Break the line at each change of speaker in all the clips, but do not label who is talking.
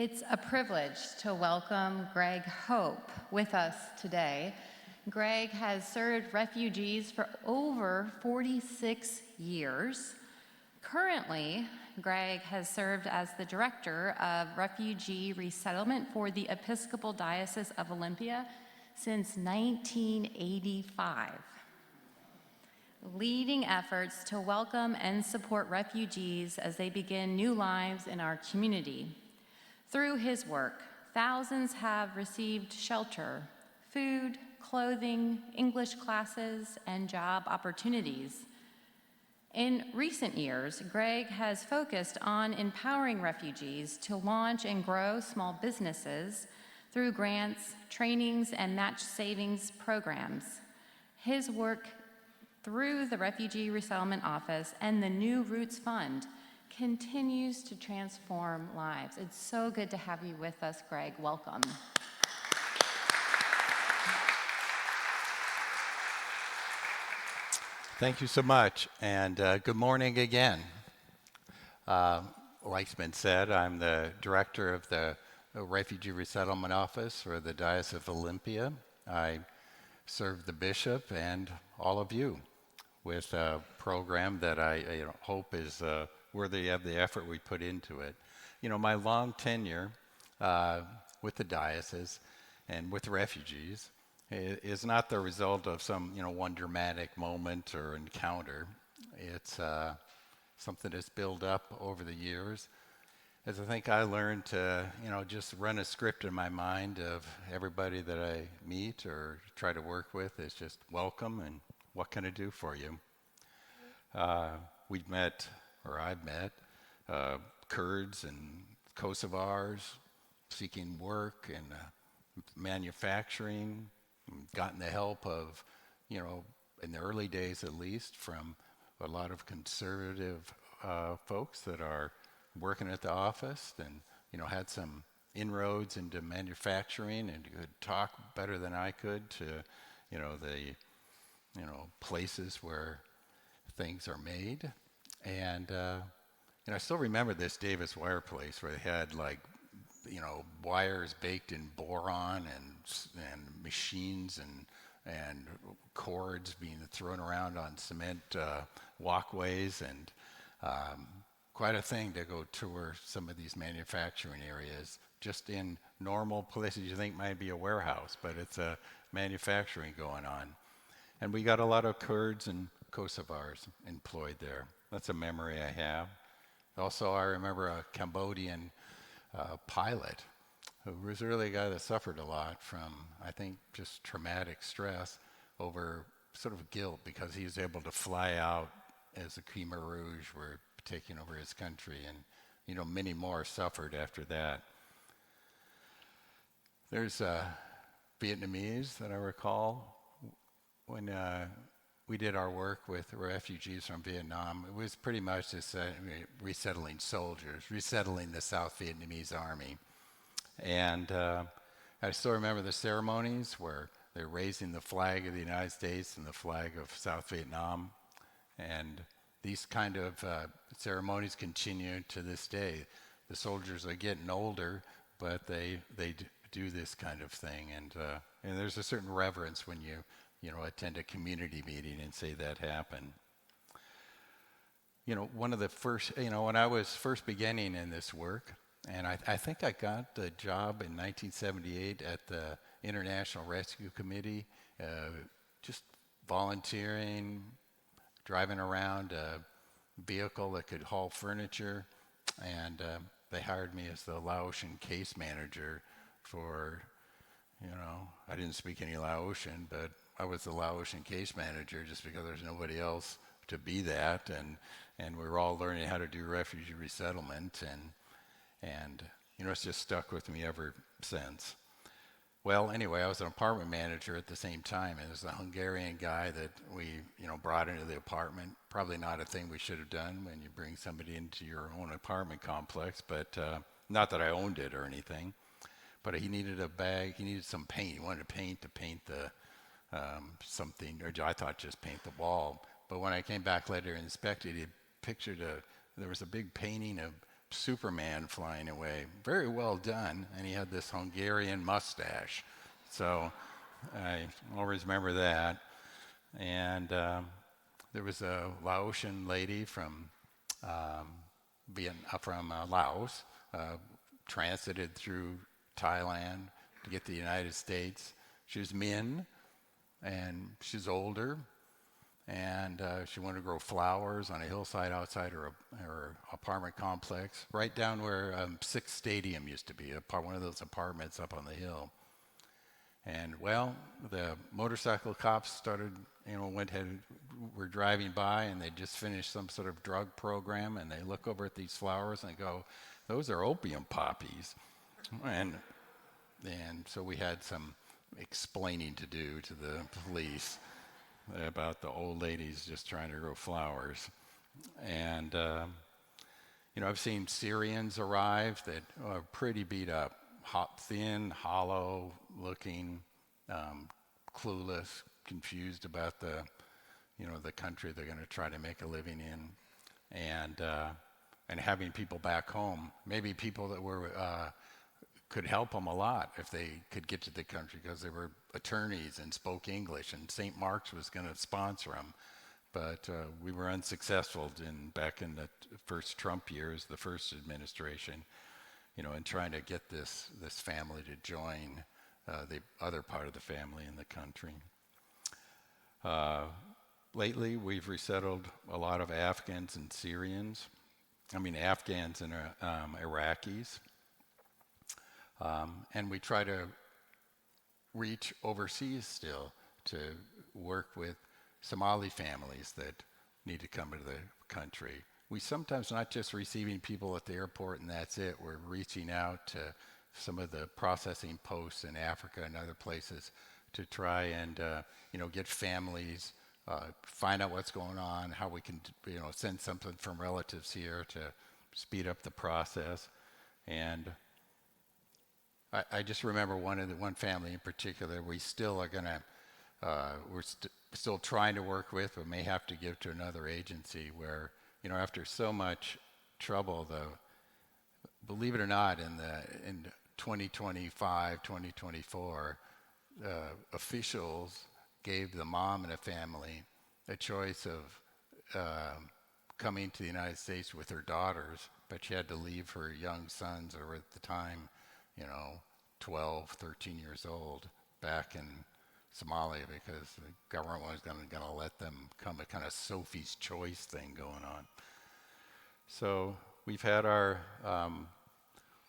It's a privilege to welcome Greg Hope with us today. Greg has served refugees for over 46 years. Currently, Greg has served as the director of Refugee Resettlement for the Episcopal Diocese of Olympia since 1985, leading efforts to welcome and support refugees as they begin new lives in our community. Through his work, thousands have received shelter, food, clothing, English classes, and job opportunities. In recent years, Greg has focused on empowering refugees to launch and grow small businesses through grants, trainings, and match savings programs. His work through the Refugee Resettlement Office and the New Roots Fund continues to transform lives. It's so good to have you with us, Greg. Welcome.
Thank you so much, and good morning again. Like's been said, I'm the director of the Refugee Resettlement Office for the Diocese of Olympia. I serve the bishop and all of you with a program that I hope is worthy of the effort we put into it. You know, my long tenure with the diocese and with refugees is not the result of some, one dramatic moment or encounter. It's something that's built up over the years. As I think I learned to, just run a script in my mind of everybody that I meet or try to work with is just welcome and what can I do for you? I've met Kurds and Kosovars seeking work and manufacturing, gotten the help of, in the early days at least, from a lot of conservative folks that are working at the office and, had some inroads into manufacturing and could talk better than I could to, the, places where things are made. And, I still remember this Davis Wire place where they had wires baked in boron and machines and cords being thrown around on cement walkways, and quite a thing to go tour some of these manufacturing areas just in normal places you think might be a warehouse, but it's a manufacturing going on. And we got a lot of Kurds and Kosovars employed there. That's a memory I have. Also, I remember a Cambodian pilot who was really a guy that suffered a lot from, I think, just traumatic stress over sort of guilt because he was able to fly out as the Khmer Rouge were taking over his country, and many more suffered after that. There's Vietnamese that I recall when we did our work with refugees from Vietnam. It was pretty much just resettling soldiers, resettling the South Vietnamese army. And I still remember the ceremonies where they're raising the flag of the United States and the flag of South Vietnam. And these kind of ceremonies continue to this day. The soldiers are getting older, but they do this kind of thing. And there's a certain reverence when you attend a community meeting and say that happened. One of the first, when I was first beginning in this work, and I think I got the job in 1978 at the International Rescue Committee, just volunteering, driving around a vehicle that could haul furniture, and they hired me as the Laotian case manager for, I didn't speak any Laotian, but I was the Laotian case manager just because there's nobody else to be that, and we were all learning how to do refugee resettlement, and it's just stuck with me ever since. Well, anyway, I was an apartment manager at the same time, and it was the Hungarian guy that we, brought into the apartment. Probably not a thing we should have done when you bring somebody into your own apartment complex, but not that I owned it or anything. But he needed a bag, he needed some paint. He wanted to paint the something, or I thought just paint the wall. But when I came back later and inspected, he pictured there was a big painting of Superman flying away. Very well done. And he had this Hungarian mustache. So I always remember that. And there was a Laotian lady from Laos, transited through Thailand to get to the United States. She was Min, and she's older, and she wanted to grow flowers on a hillside outside her apartment complex, right down where Six Stadium used to be, one of those apartments up on the hill. And well, the motorcycle cops started, were driving by, and they just finished some sort of drug program, and they look over at these flowers and go, "Those are opium poppies." And so we had some explaining to do to the police about the old ladies just trying to grow flowers. And I've seen Syrians arrive that are pretty beat up, thin, hollow looking, clueless, confused about the country they're going to try to make a living in, and having people back home, maybe people that were could help them a lot if they could get to the country because they were attorneys and spoke English, and St. Mark's was going to sponsor them. But we were unsuccessful back in the first Trump years, the first administration, in trying to get this family to join the other part of the family in the country. Lately, we've resettled a lot of Afghans and Syrians. Afghans and Iraqis. And we try to reach overseas still to work with Somali families that need to come into the country. We sometimes not just receiving people at the airport and that's it. We're reaching out to some of the processing posts in Africa and other places to try and get families, find out what's going on, how we can send something from relatives here to speed up the process. And I just remember one family in particular we still are gonna still trying to work with, but may have to give to another agency where after so much trouble, believe it or not, in 2025, 2024, officials gave the mom and a family a choice of coming to the United States with her daughters, but she had to leave her young sons, or at the time, 12, 13 years old, back in Somalia because the government was going to let them come, a kind of Sophie's Choice thing going on. So we've had our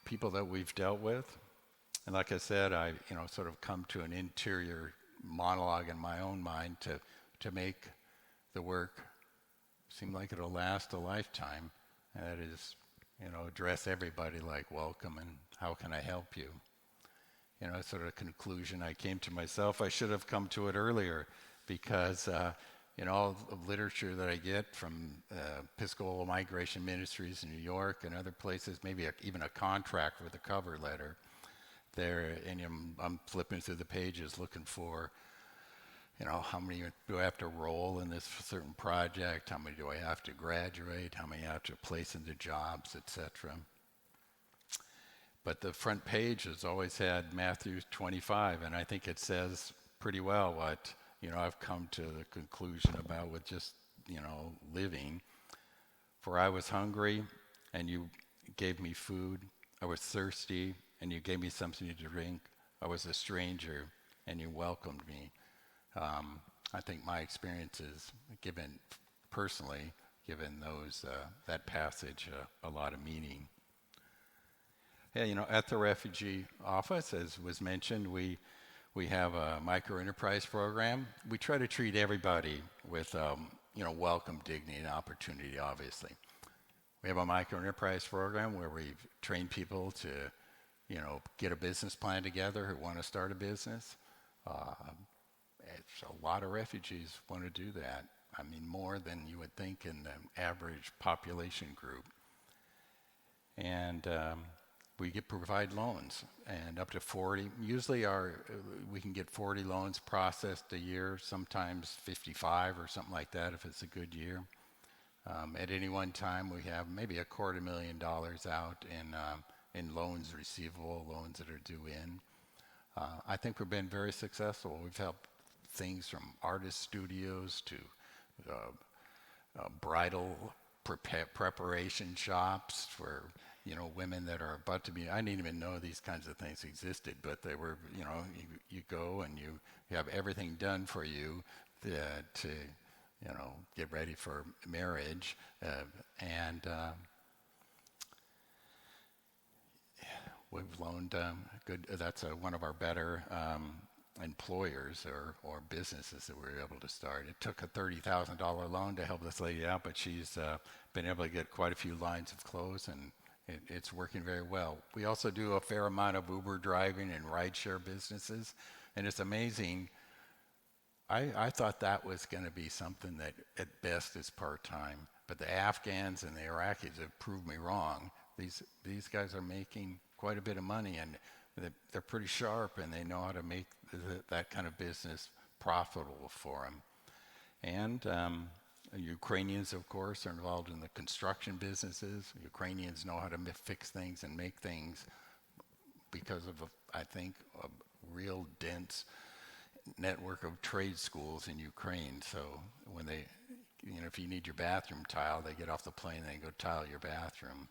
people that we've dealt with, and like I said, I sort of come to an interior monologue in my own mind to make the work seem like it'll last a lifetime, and that is address everybody like welcome and how can I help you. Sort of conclusion I came to myself. I should have come to it earlier because all the literature that I get from Episcopal Migration Ministries in New York and other places, maybe even a contract with a cover letter there, and I'm flipping through the pages looking for how many do I have to roll in this certain project, how many do I have to graduate, how many I have to place into jobs, etc. But the front page has always had Matthew 25, and I think it says pretty well what I've come to the conclusion about with just living. For I was hungry, and you gave me food. I was thirsty, and you gave me something to drink. I was a stranger, and you welcomed me. I think my experiences, given those that passage, a lot of meaning. Yeah, at the refugee office, as was mentioned, we have a micro-enterprise program. We try to treat everybody with, welcome, dignity, and opportunity, obviously. We have a micro-enterprise program where we've trained people to, get a business plan together who want to start a business. It's a lot of refugees want to do that. More than you would think in the average population group. And we provide loans, and up to 40. Usually we can get 40 loans processed a year, sometimes 55 or something like that if it's a good year. At any one time, we have maybe $250,000 out in loans receivable, loans that are due in. I think we've been very successful. We've helped things from artist studios to bridal preparation shops for women that are about to be. I didn't even know these kinds of things existed, but they were. You go and you have everything done for you to get ready for marriage, and we've loaned good. That's one of our better employers or businesses that we were able to start. It took a $30,000 loan to help this lady out, but she's been able to get quite a few lines of clothes, and it's working very well. We also do a fair amount of Uber driving and rideshare businesses, and it's amazing. I thought that was going to be something that at best is part-time, but the Afghans and the Iraqis have proved me wrong. These guys are making quite a bit of money, and they're pretty sharp, and they know how to make that kind of business profitable for them. And Ukrainians, of course, are involved in the construction businesses. Ukrainians know how to fix things and make things because of, I think, a real dense network of trade schools in Ukraine. So when they, if you need your bathroom tile, they get off the plane and they go tile your bathroom.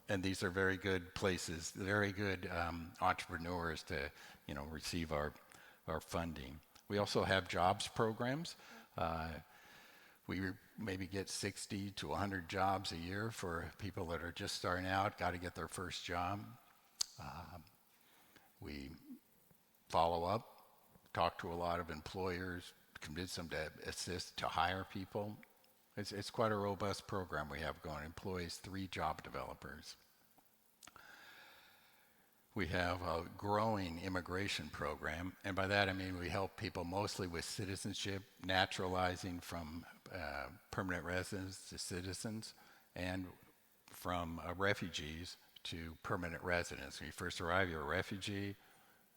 And these are very good places, very good entrepreneurs to, receive our funding. We also have jobs programs. We maybe get 60 to 100 jobs a year for people that are just starting out, got to get their first job. We follow up, talk to a lot of employers, convince them to assist to hire people. It's quite a robust program we have going. Employs 3 job developers. We have a growing immigration program, and by that I mean we help people mostly with citizenship, naturalizing from permanent residents to citizens, and from refugees to permanent residents. When you first arrive, you're a refugee.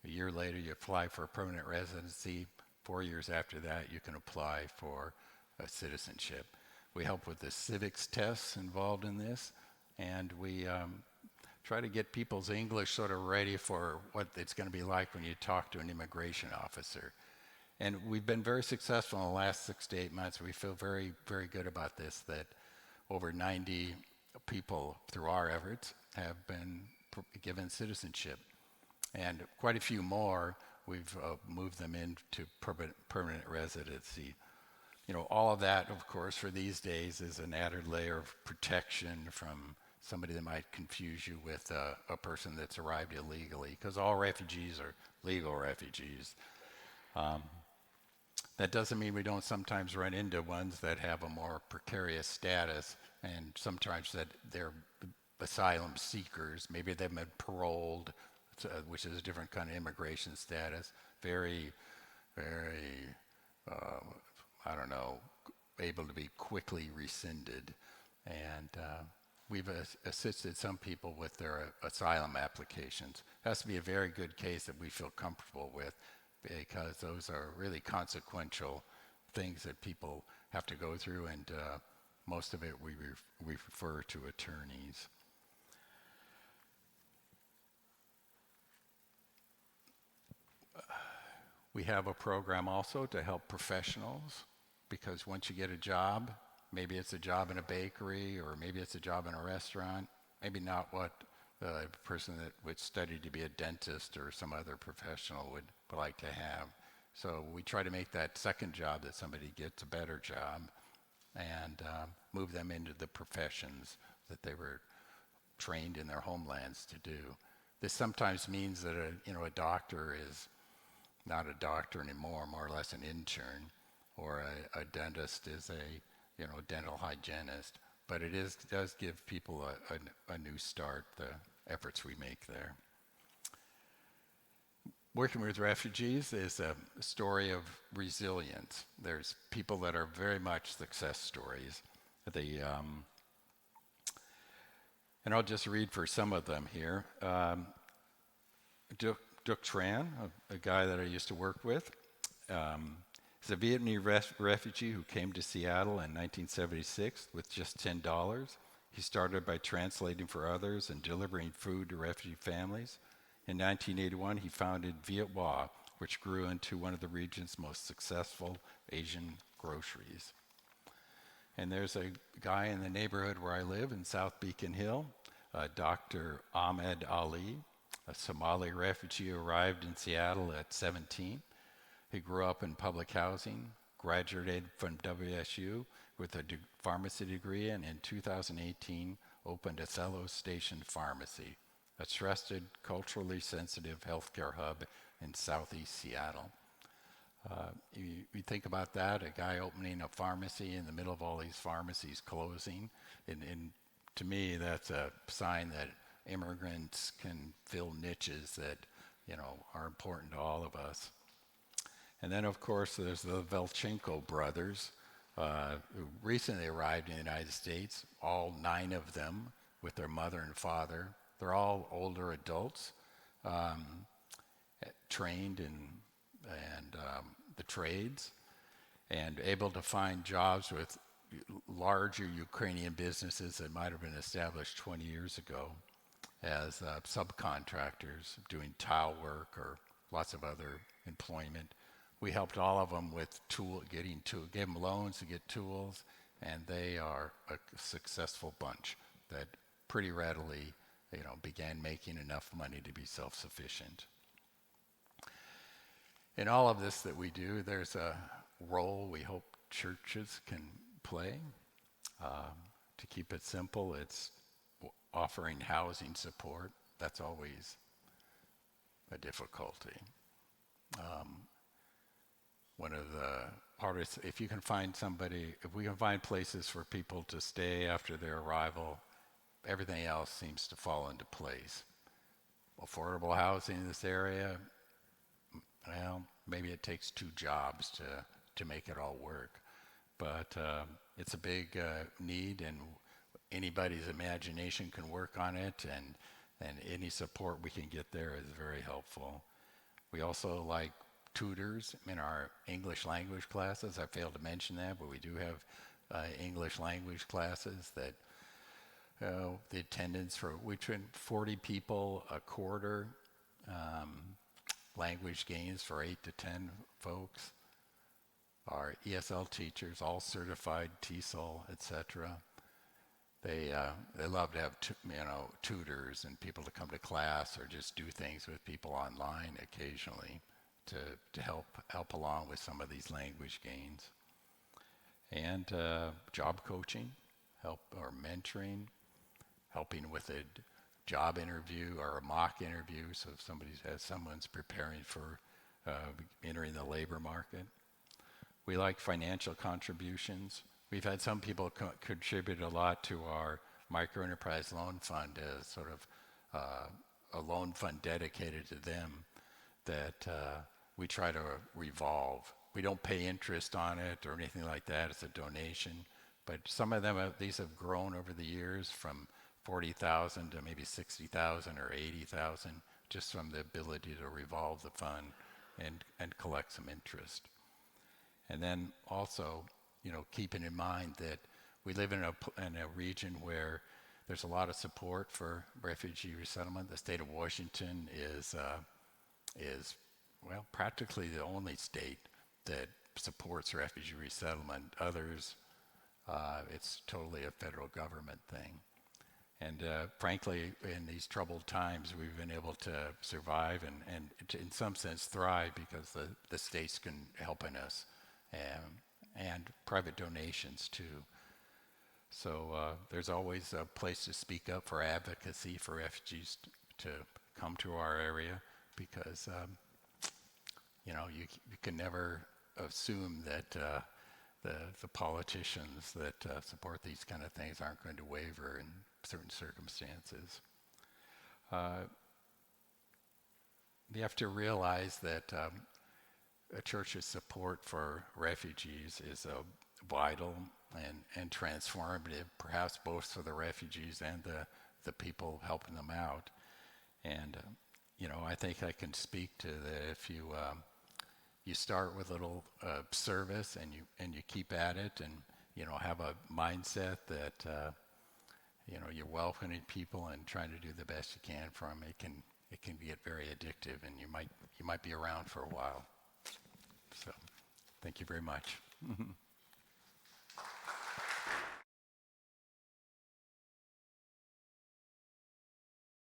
A year later, you apply for a permanent residency. 4 years after that, you can apply for a citizenship. We help with the civics tests involved in this, and we try to get people's English sort of ready for what it's going to be like when you talk to an immigration officer. And we've been very successful in the last 6 to 8 months. We feel very, very good about this, that over 90 people through our efforts have been given citizenship. And quite a few more, we've moved them into permanent residency. All of that, of course, for these days is an added layer of protection from somebody that might confuse you with a person that's arrived illegally, because all refugees are legal refugees. That doesn't mean we don't sometimes run into ones that have a more precarious status, and sometimes that they're asylum seekers. Maybe they've been paroled, which is a different kind of immigration status. Very, very, able to be quickly rescinded. And we've assisted some people with their asylum applications. It has to be a very good case that we feel comfortable with, because those are really consequential things that people have to go through, and most of it we refer to attorneys. We have a program also to help professionals, because once you get a job, maybe it's a job in a bakery, or maybe it's a job in a restaurant, maybe not what the person that would study to be a dentist or some other professional would like to have. So we try to make that second job that somebody gets a better job, and move them into the professions that they were trained in their homelands to do. This sometimes means that a doctor is not a doctor anymore, more or less an intern, or a dentist is a dental hygienist. But it does give people a new start, the efforts we make there. Working with refugees is a story of resilience. There's people that are very much success stories. And I'll just read for some of them here. Duk Tran, a guy that I used to work with, He's a Vietnamese refugee who came to Seattle in 1976 with just $10. He started by translating for others and delivering food to refugee families. In 1981, he founded Viet Hoa, which grew into one of the region's most successful Asian groceries. And there's a guy in the neighborhood where I live in South Beacon Hill, Dr. Ahmed Ali, a Somali refugee who arrived in Seattle at 17. He grew up in public housing, graduated from WSU with a pharmacy degree, and in 2018 opened Othello Station Pharmacy, a trusted, culturally sensitive healthcare hub in southeast Seattle. You think about that, a guy opening a pharmacy in the middle of all these pharmacies closing, and to me that's a sign that immigrants can fill niches that are important to all of us. And then, of course, there's the Velchenko brothers, who recently arrived in the United States, all 9 of them with their mother and father. They're all older adults, trained in the trades and able to find jobs with larger Ukrainian businesses that might have been established 20 years ago as subcontractors doing tile work or lots of other employment. We helped all of them with gave them loans to get tools, and they are a successful bunch that pretty readily, began making enough money to be self-sufficient. In all of this that we do, there's a role we hope churches can play. To keep it simple, it's offering housing support. That's always a difficulty. One of the hardest, if we can find places for people to stay after their arrival, everything else seems to fall into place. Affordable housing in this area, well, maybe it takes 2 jobs to make it all work. But it's a big need, and anybody's imagination can work on it, and any support we can get there is very helpful. We also like tutors in our English language classes. I failed to mention that, but we do have English language classes that the attendance we train 40 people a quarter, language gains for 8 to 10 folks. Our ESL teachers, all certified TESOL, etc. They love to have tutors and people to come to class or just do things with people online occasionally to help along with some of these language gains. And job coaching, or mentoring, helping with a job interview or a mock interview, so if someone's preparing for entering the labor market. We like financial contributions. We've had some people contribute a lot to our microenterprise loan fund as sort of a loan fund dedicated to them that we try to revolve. We don't pay interest on it or anything like that. It's a donation. But some of them, these have grown over the years from 40,000 to maybe 60,000 or 80,000, just from the ability to revolve the fund and collect some interest. And then also, keeping in mind that we live in a region where there's a lot of support for refugee resettlement. The state of Washington is practically the only state that supports refugee resettlement. Others, it's totally a federal government thing. And frankly, in these troubled times, we've been able to survive and to, in some sense, thrive because the state's been helping us, and private donations too. So there's always a place to speak up for advocacy for refugees to come to our area, because you can never assume that the politicians that support these kind of things aren't going to waver in certain circumstances. You have to realize that a church's support for refugees is vital and transformative, perhaps both for the refugees and the people helping them out. And I think I can speak to that if you you start with a little service, and you keep at it, and have a mindset that you're welcoming people and trying to do the best you can for them. It can get very addictive, and you might be around for a while. So, thank you very much.